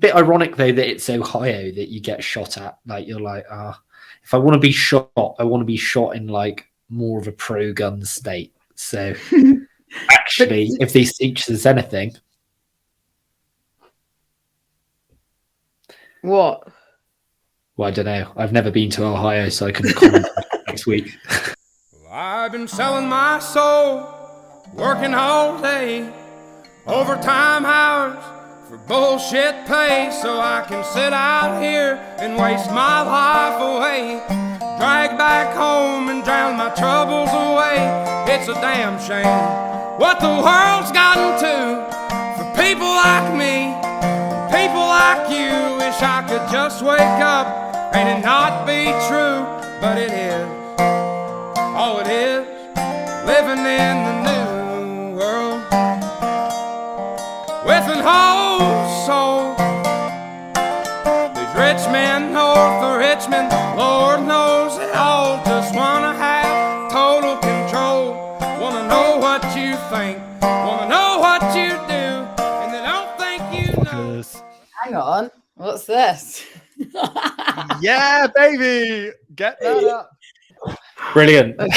bit ironic though that it's Ohio that you get shot at. Like you're like, if I want to be shot, I want to be shot in like more of a pro-gun state. So actually, if this teaches anything, what? Well, I don't know. I've never been to Ohio, so I can comment next week. Well, I've been selling my soul, working all day, overtime hours for bullshit pay, so I can sit out here and waste my life away, drag back home and drown my troubles away. It's a damn shame what the world's gotten to for people like me, people like you. Wish I could just wake up and it not be true, but it is. Oh, it is living in the new world with an whole soul. These rich men north of Richmond, Lord knows they all just wanna have total control. Wanna know what you think, wanna know what you do, and they don't think you know. Hang on, what's this? Yeah, baby, get that up. Brilliant. No,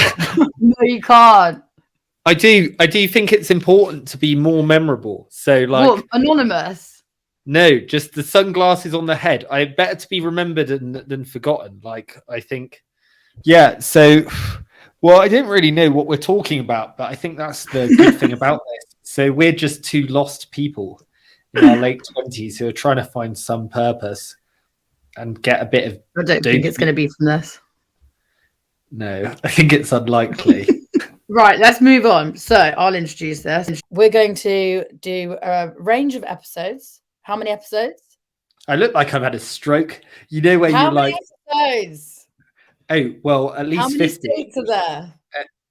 you can't. I do think it's important to be more memorable. So, like, what, anonymous? No, just the sunglasses on the head. I better to be remembered than forgotten. Like, I think, yeah. So, well, I didn't really know what we're talking about, but I think that's the good thing about this. So, we're just two lost people in our late 20s who are trying to find some purpose and get a bit of. I don't think it's going to be from this. No, I think it's unlikely. Right, let's move on. So I'll introduce this. We're going to do a range of episodes. How many episodes? I look like I've had a stroke. You know where you're like. How many episodes? Oh, well, at least 50. How many states are there?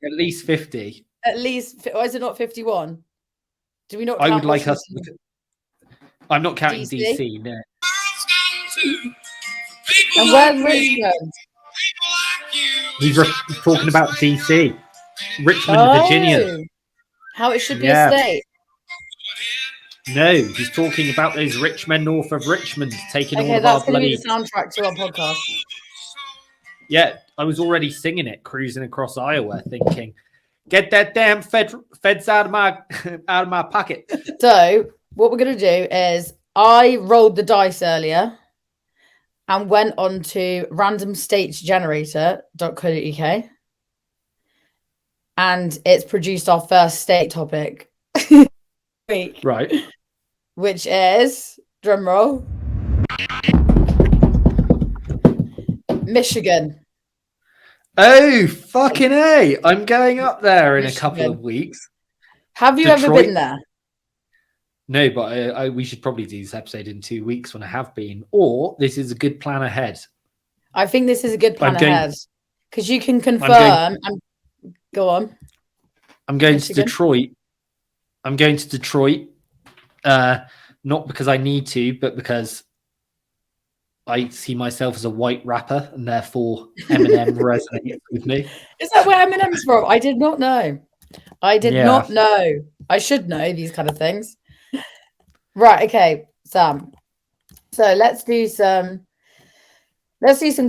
At least 50. At least, or is it not 51? Do we not? I would like us. I'm not counting DC, no. And where's Richmond? He's talking about DC, Richmond, Virginia. How it should be a state. No, he's talking about those rich men north of Richmond taking all of our that's going bloody. to be the soundtrack to our podcast. Yeah, I was already singing it, cruising across Iowa, thinking, "Get that damn feds out of my pocket." So what we're going to do is, I rolled the dice earlier and went on to randomstatesgenerator.co.uk, and it's produced our first state topic week, right? Which is, drum roll, Michigan. Oh, fucking A! I'm going up there in a couple of weeks. Have you ever been there? No, but we should probably do this episode in 2 weeks when I have been. Or this is a good plan ahead. I think this is a good plan ahead. Because you can confirm. Go on. I'm going to Detroit. Not because I need to, but because I see myself as a white rapper, and therefore Eminem resonates with me. Is that where Eminem's from? I did not know. I did not know. I should know these kind of things. Right, okay, Sam. So let's do some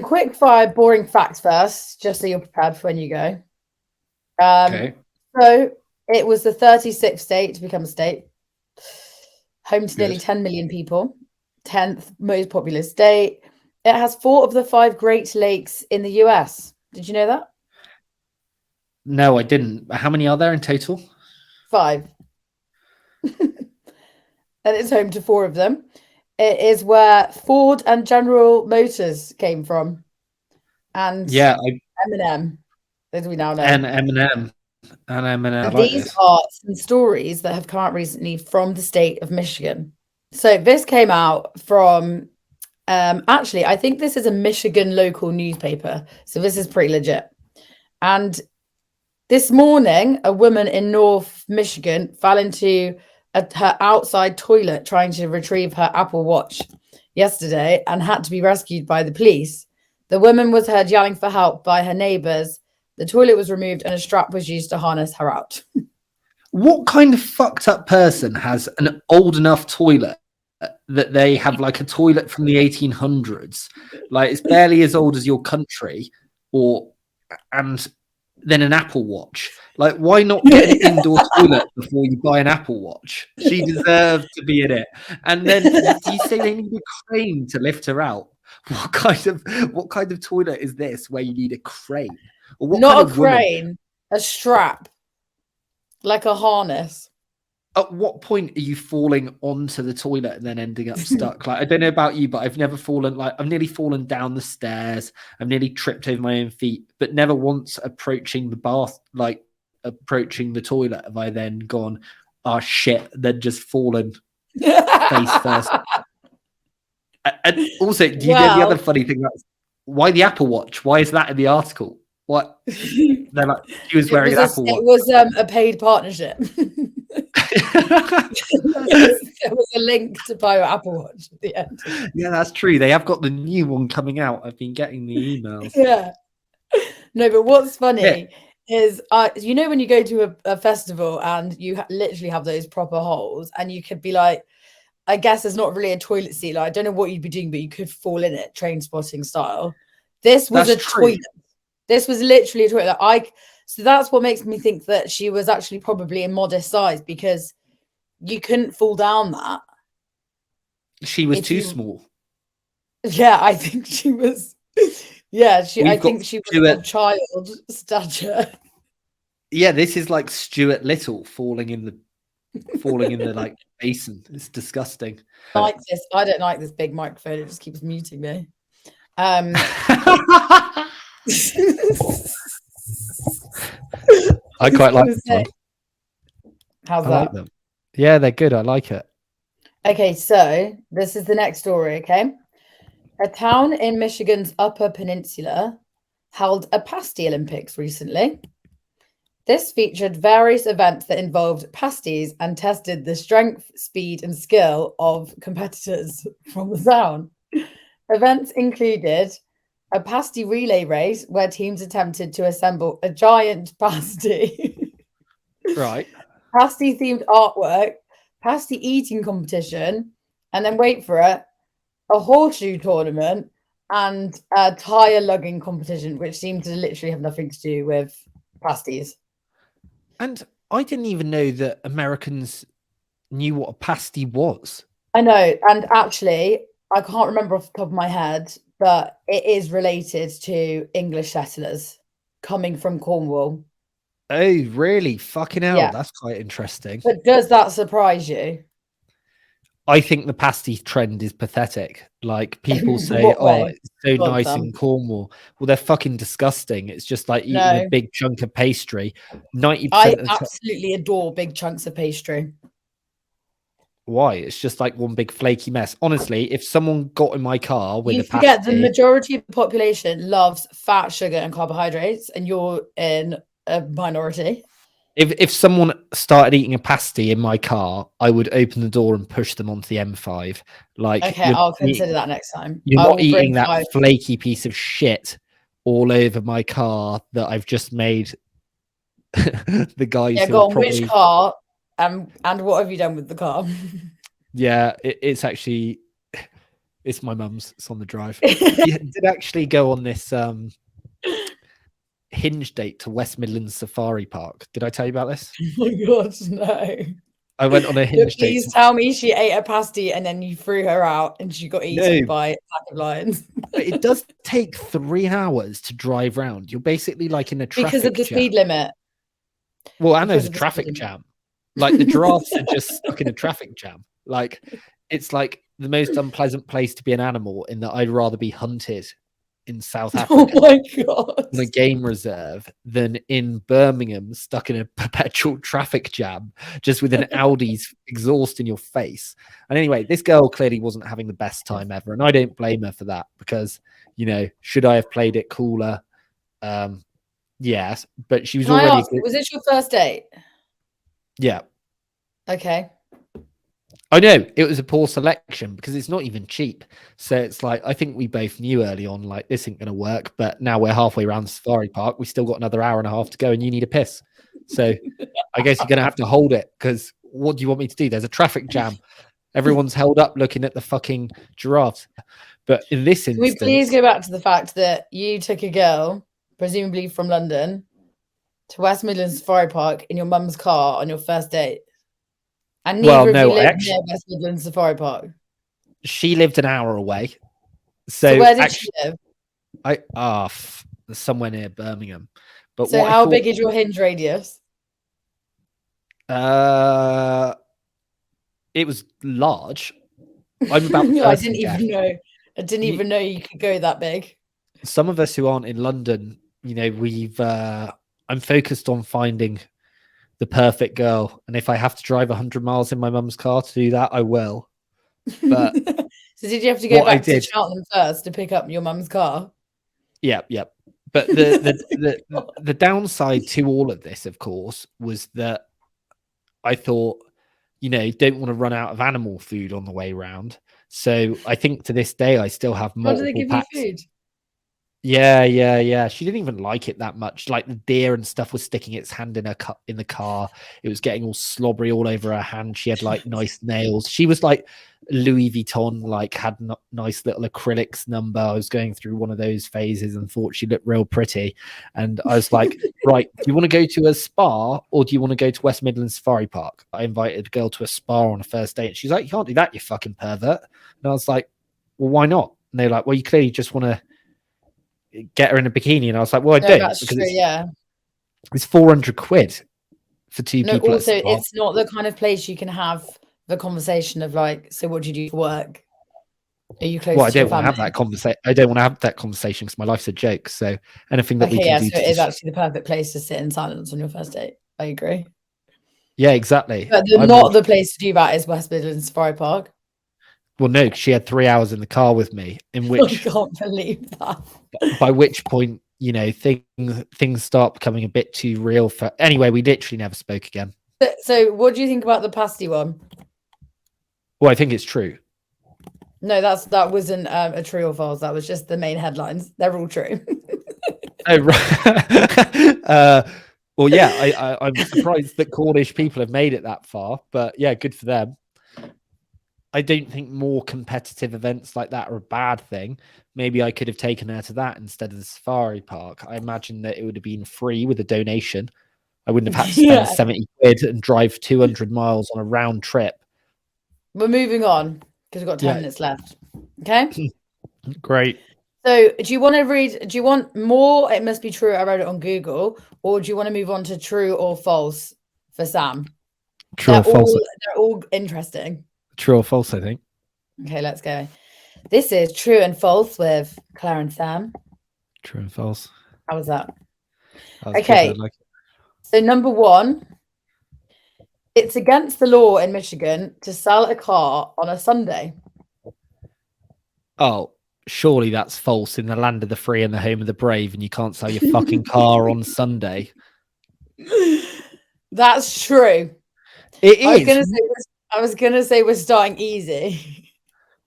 quick fire boring facts first, just so you're prepared for when you go. Okay. So it was the 36th state to become a state, home to nearly 10 million people, 10th most populous state. It has 4 of the 5 Great Lakes in the US. Did you know that? No, I didn't. How many are there in total? 5. And it's home to 4 of them. It is where Ford and General Motors came from. And Eminem, as we now know. And Eminem. And these are some stories that have come out recently from the state of Michigan. So this came out from, actually, I think this is a Michigan local newspaper. So this is pretty legit. And this morning, a woman in North Michigan fell into her outside toilet trying to retrieve her Apple Watch yesterday and had to be rescued by the police. The woman was heard yelling for help by her neighbors. The toilet was removed and a strap was used to harness her out. What kind of fucked up person has an old enough toilet that they have like a toilet from the 1800s, like it's barely as old as your country, and then an Apple Watch. Like, why not get an indoor toilet before you buy an Apple Watch? She deserves to be in it. And then do you say they need a crane to lift her out? What kind of toilet is this where you need a crane? Or what Not kind a of woman? crane, a strap, like a harness. At what point are you falling onto the toilet and then ending up stuck? Like, I don't know about you, but I've never fallen. Like, I've nearly fallen down the stairs. I've nearly tripped over my own feet, but never once approaching the bath, like approaching the toilet, have I then gone, oh shit, then just fallen face first. And also, do you know the other funny thing? That's why the Apple Watch? Why is that in the article? What? They're like, she was wearing an Apple Watch. It was a paid partnership. There was a link to buy your Apple Watch at the end. Yeah, that's true. They have got the new one coming out. I've been getting the emails. Yeah. No, but what's funny is, you know, when you go to a festival and you literally have those proper holes, and you could be like, I guess there's not really a toilet seat. Like, I don't know what you'd be doing, but you could fall in it, train spotting style. This was a toilet. This was literally a toilet. So that's what makes me think that she was actually probably a modest size, because you couldn't fall down that. She was too small. Yeah, I think she was. Yeah, I think she was a child stature. Yeah, this is like Stuart Little falling in the like basin. It's disgusting. I don't like this big microphone. It just keeps muting me. I quite like this one. How's that? Like them. Yeah, they're good. I like it. Okay, so this is the next story, okay? A town in Michigan's Upper Peninsula held a pasty Olympics recently. This featured various events that involved pasties and tested the strength, speed, and skill of competitors from the town. Events included a pasty relay race where teams attempted to assemble a giant pasty. Right. Pasty-themed artwork, pasty eating competition, and then wait for it, a horseshoe tournament, and a tire lugging competition, which seemed to literally have nothing to do with pasties. And I didn't even know that Americans knew what a pasty was. I know, and actually, I can't remember off the top of my head, but it is related to English settlers coming from Cornwall. Oh, really? Fucking hell, Yeah. That's quite interesting. But does that surprise you? I think the pasty trend is pathetic. Like, people say, oh, it's so nice in Cornwall. Well, they're fucking disgusting. It's just like eating a big chunk of pastry. 90%. I absolutely adore big chunks of pastry. Why? It's just like one big flaky mess. Honestly, if someone got in my car with you a pasty... forget the majority of the population loves fat, sugar, and carbohydrates, and you're in a minority. If someone started eating a pasty in my car, I would open the door and push them onto the M5. Like, okay, I'll consider that next time. You're not eating that flaky piece of shit all over my car that I've just made. The guys. Yeah, go on. Which car? And what have you done with the car? Yeah, it's actually, it's my mum's. It's on the drive. Yeah, did actually go on this Hinge date to West Midlands Safari Park. Did I tell you about this? Oh my god, no. I went on a Hinge date. Please tell me she ate a pasty and then you threw her out and she got eaten by a pack of lions. It does take 3 hours to drive round. You're basically like in a traffic because of the speed limit. Well, and there's a traffic jam. Like, the giraffes are just stuck in a traffic jam. Like, it's like the most unpleasant place to be an animal, in that I'd rather be hunted in South Africa on a game reserve than in Birmingham stuck in a perpetual traffic jam just with an Audi's exhaust in your face. And anyway, this girl clearly wasn't having the best time ever, and I don't blame her for that, because, you know, should I have played it cooler? Yes, but she was already... was this your first date? Yeah. Okay. I know it was a poor selection because it's not even cheap. So it's like, I think we both knew early on, like, this ain't going to work. But now we're halfway around the safari park. We still got another hour and a half to go, and you need a piss. So I guess you're going to have to hold it, because what do you want me to do? There's a traffic jam. Everyone's held up looking at the fucking giraffes. But in this Can we instance, please go back to the fact that you took a girl, presumably from London, to West Midlands Safari Park in your mum's car on your first date? And neither of you lived near West Midlands Safari Park. She lived an hour away. So where did she live? Somewhere near Birmingham. But so how big is your hinge radius? It was large. I'm about. I didn't even know. I didn't even know you could go that big. Some of us who aren't in London, you know, I'm focused on finding the perfect girl, and if I have to drive 100 miles in my mum's car to do that, I will. But so did you have to go back to Cheltenham first to pick up your mum's car? Yeah. But the downside to all of this, of course, was that I thought, you know, don't want to run out of animal food on the way round. So I think to this day, I still have multiple How do they give packs. you food? Yeah. She didn't even like it that much. Like the deer and stuff was sticking its hand in the car. It was getting all slobbery all over her hand. She had like nice nails. She was like Louis Vuitton, like had nice little acrylics number. I was going through one of those phases and thought she looked real pretty. And I was like, right, do you want to go to a spa or do you want to go to West Midlands Safari Park? I invited a girl to a spa on a first date. And she's like, you can't do that, you fucking pervert. And I was like, well, why not? And they're like, well, you clearly just want to get her in a bikini. And I was like, well, I don't. That's true, yeah. It's 400 quid for two people. Also, it's not the kind of place you can have the conversation of like, so what do you do for work? Are you close to I don't want to have that conversation. I don't want to have that conversation because my life's a joke. So anything that we can do. So it is actually the perfect place to sit in silence on your first date. I agree. Yeah, exactly. But not the place to do that is West Midlands Safari Park. Well, no, she had 3 hours in the car with me, in which I can't believe that. By which point, you know, things start becoming a bit too real for. Anyway, we literally never spoke again. So, what do you think about the pasty one? Well, I think it's true. No, that wasn't a true or false. That was just the main headlines. They're all true. Oh, right. Well, yeah, I'm surprised that Cornish people have made it that far, but yeah, good for them. I don't think more competitive events like that are a bad thing. Maybe I could have taken her to that instead of the safari park. I imagine that it would have been free with a donation. I wouldn't have had to spend 70 quid and drive 200 miles on a round trip. We're moving on because we've got 10 minutes left. Okay. Great. So do you want more? It must be true. I wrote it on Google. Or do you want to move on to true or false for Sam? True or false? They're all interesting. True or false, I think. Okay, let's go. This is true and false with Claire and Sam. True and false. How was that? Okay. So number 1, it's against the law in Michigan to sell a car on a Sunday. Oh, surely that's false in the land of the free and the home of the brave, and you can't sell your fucking car on Sunday. That's true. It is. I was gonna say we're starting easy.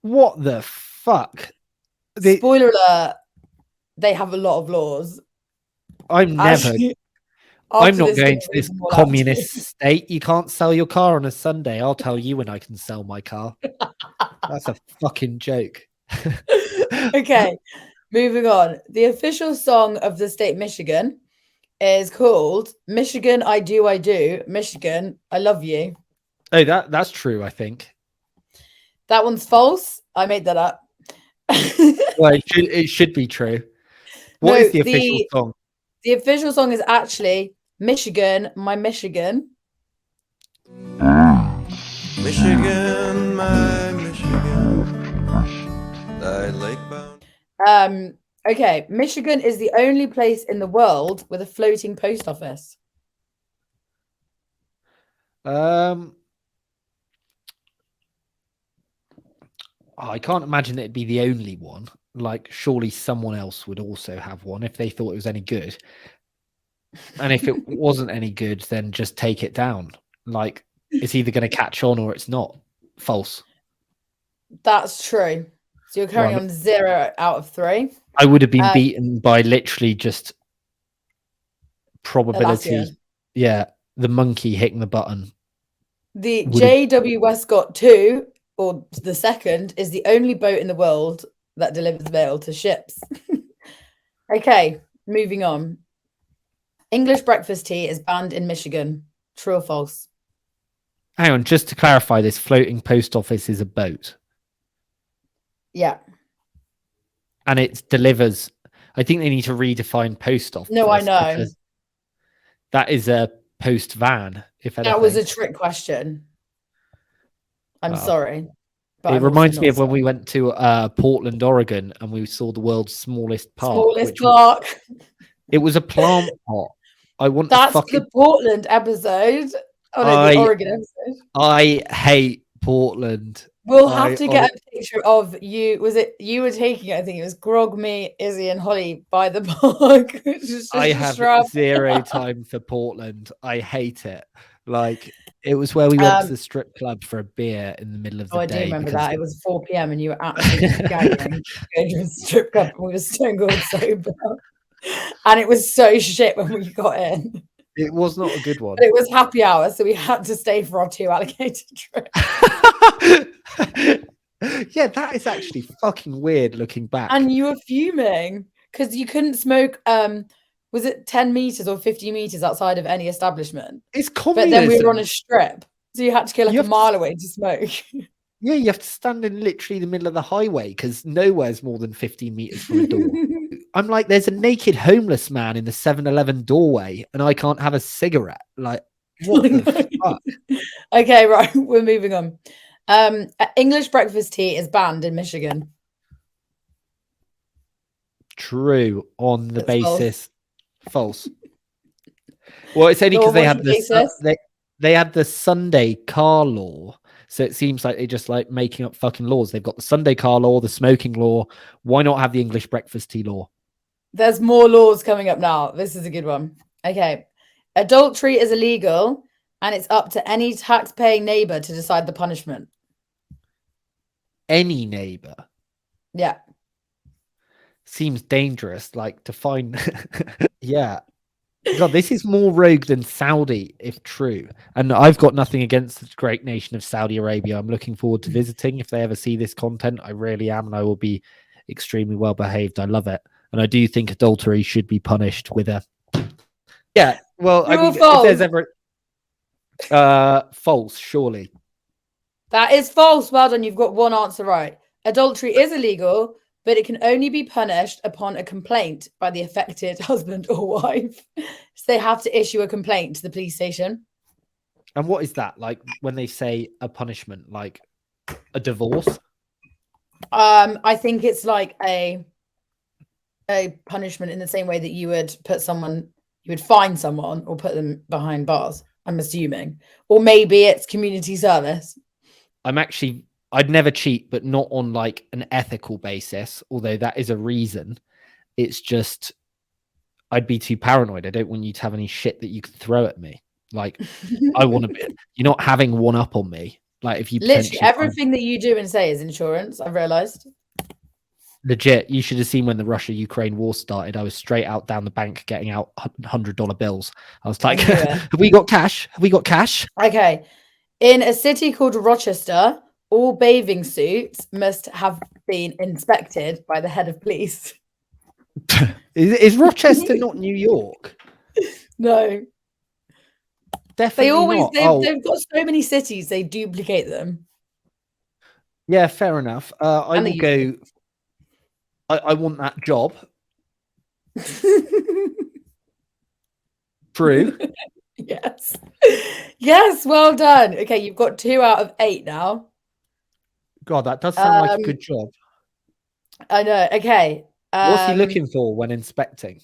What the fuck? Spoiler alert, they have a lot of laws. I'm not going to this communist state. You can't sell your car on a Sunday. I'll tell you when I can sell my car. That's a fucking joke. Okay, moving on. The official song of the state Michigan is called Michigan, I Do, Michigan, I Love You. Oh, that's true, I think. That one's false. I made that up. Well, it should be true. What is the official song? The official song is actually Michigan, My Michigan. Michigan, my Michigan, thy lake-bound. Okay, Michigan is the only place in the world with a floating post office. I can't imagine it'd be the only one. Like, surely someone else would also have one if they thought it was any good. And if it wasn't any good, then just take it down. Like, it's either going to catch on or it's not. False. That's true. So you're currently on 0 out of 3. I would have been beaten by literally just probability. Yeah, the monkey hitting the button. The J.W. Westcott 2 or the second, is the only boat in the world that delivers mail to ships. Okay, moving on. English breakfast tea is banned in Michigan. True or false? Hang on, just to clarify, this floating post office is a boat. Yeah. And it delivers. I think they need to redefine post office. No, I know. That is a post van, if anything. That was a trick question. I'm sorry. But it reminds me of when we went to Portland, Oregon, and we saw the world's smallest park. Smallest park. It was a plant pot. That's the Portland episode. Oh no, the Oregon episode. I hate Portland. We'll have to get a picture of you. Was it you were taking? I think it was Grog, me, Izzy, and Holly by the park. I have zero time for Portland. I hate it. Like, it was where we went to the strip club for a beer in the middle of the day. I do remember that. It was 4 p.m. and you were absolutely gagging going to the strip club, and we were stone cold sober. And it was so shit when we got in. It was not a good one. But it was happy hour, so we had to stay for our 2 allocated trips. Yeah, that is actually fucking weird looking back. And you were fuming because you couldn't smoke. Was it 10 meters or 50 meters outside of any establishment? It's communism. But then we were on a strip, so you had to go like a mile away to smoke. Yeah, you have to stand in literally the middle of the highway because nowhere's more than 15 meters from a door. I'm like, there's a naked homeless man in the 7-Eleven doorway, and I can't have a cigarette. Like, what the fuck? Okay, right, we're moving on. English breakfast tea is banned in Michigan. True, on the basis false. Well, it's only because they had the Sunday car law. So it seems like they're just like making up fucking laws. They've got the Sunday car law, the smoking law. Why not have the English breakfast tea law? There's more laws coming up now. This is a good one. Okay. Adultery is illegal, and it's up to any tax-paying neighbor to decide the punishment. Any neighbor? Yeah. Seems dangerous, like to find... Yeah. God, this is more rogue than Saudi, if true. And I've got nothing against the great nation of Saudi Arabia. I'm looking forward to visiting. If they ever see this content, I really am, and I will be extremely well behaved. I love it. And I do think adultery should be punished with a... Yeah, well, I mean, if there's ever... false, surely. That is false. Well done. You've got one answer right. Adultery is illegal, but it can only be punished upon a complaint by the affected husband or wife. So they have to issue a complaint to the police station. And what is that? Like when they say a punishment, like a divorce? I think it's like a punishment in the same way that you would fine someone or put them behind bars, I'm assuming. Or maybe it's community service. I'd never cheat, but not on like an ethical basis, although that is a reason. It's just, I'd be too paranoid. I don't want you to have any shit that you can throw at me. Like, I want to be, you're not having one up on me. Like, if you literally everything that you do and say is insurance, I've realized. Legit, you should have seen when the Russia-Ukraine war started. I was straight out down the bank getting out $100 bills. I was like, have we got cash? Have we got cash? Okay. In a city called Rochester, all bathing suits must have been inspected by the head of police. Is Rochester not New York? No. Definitely they've got so many cities, they duplicate them. Yeah, fair enough. I will go... I want that job. True. Yes. Yes, well done. Okay, you've got 2 out of 8 now. God, that does sound like a good job. I know. Okay. What's he looking for when inspecting?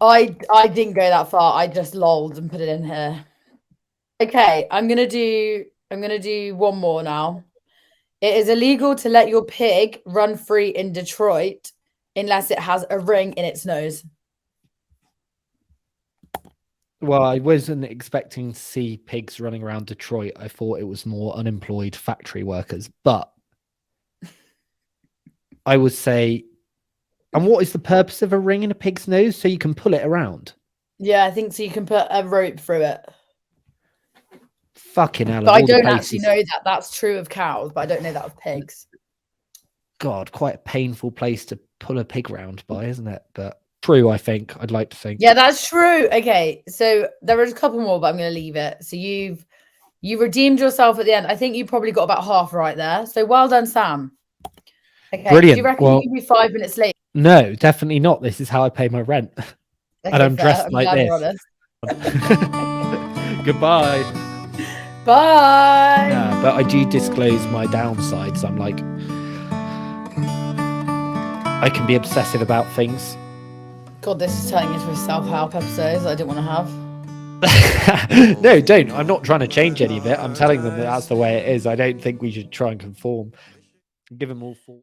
I didn't go that far. I just lolled and put it in here. Okay, I'm gonna do one more now. It is illegal to let your pig run free in Detroit unless it has a ring in its nose. Well, I wasn't expecting to see pigs running around Detroit. I thought it was more unemployed factory workers. But I would say, and what is the purpose of a ring in a pig's nose? So you can pull it around? Yeah, I think so. You can put a rope through it. Fucking hell. But I don't actually know that that's true of cows, but I don't know that of pigs. God, quite a painful place to pull a pig round by, isn't it? But true, I think. I'd like to think. Yeah, that's true. Okay, so there is a couple more, but I'm going to leave it. So you redeemed yourself at the end. I think you probably got about half right there. So well done, Sam. Okay, brilliant. Do you reckon you could be 5 minutes late? No, definitely not. This is how I pay my rent. Okay, and I'm dressed like this. Goodbye. Bye. Yeah, but I do disclose my downsides. I'm like, I can be obsessive about things. God, this is turning into a self-help episode I didn't want to have. No, don't. I'm not trying to change any of it. I'm telling them that that's the way it is. I don't think we should try and conform. Give them all full.